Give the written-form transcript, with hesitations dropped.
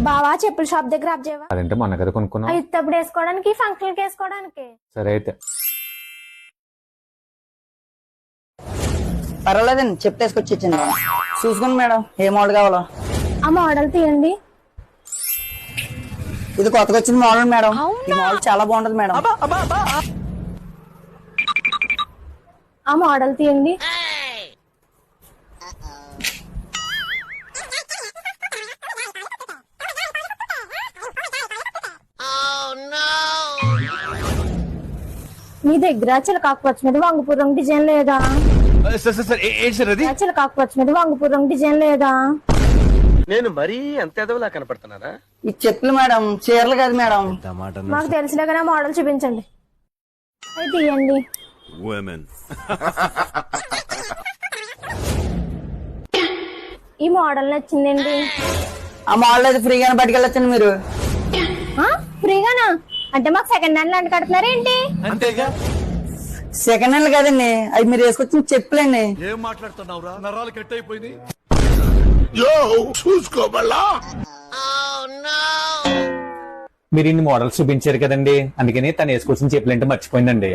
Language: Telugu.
బావా చెప్పుల షాప్ దగ్గర ఆప్ చేయవా? అదంటే మొన్న కదా కొనుక్కున్నాం. ఇత్తప్పుడు వేసుకోవడానికి ఫంక్షన్ వేసుకోవడానికి. సరే అయితే పర్వాలేదండి చెప్పేసుకొచ్చి ఇచ్చింది. చూసుకోండి మేడం ఏ మోడల్ కావాలో. ఆ మోడల్ తీయండి. ఇది కొత్తగా వచ్చిన మోడల్ మేడం. ఈ మోడల్ చాలా బాగుంటది మేడం. ఆ మోడల్ తీయండి. మీ దగ్గర చిలకాకుపచ్చ మీద వంగపూర్ రంగు డిజైన్ లేదా? చిలకాకుపచ్చ మీద వంగపూర్ రంగు డిజైన్ లేదా? నేను మరీ అంత ఎదవలా కనపడుతున్నారా? ఈ చెప్పులు మేడం చీరలు కాదు మేడం. మాకు తెలిసినగా మోడల్ చూపించండి. అది తీయండి. ఈ మోడల్ నచ్చిందండి. ఆ మోడల్ అయితే ఫ్రీగానే పట్టుకెళ్ళొచ్చండి మీరు. ఫ్రీగానా? అంటే మాకు సెకండ్ హ్యాండ్ లాంటి కడుతున్నారా ఏంటి? అంతేగా. సెకండ్ హ్యాండ్ కాదండి, అవి మీరు వేసుకొచ్చిన చెప్పులండి. ఏం మాట్లాడుతున్నావురా? నరాలు కట్ అయిపోయింది. మీరు ఇన్ని మోడల్స్ చూపించారు కదండి, అందుకని తను వేసుకొచ్చిన చెప్పులంటే మర్చిపోయిందండి.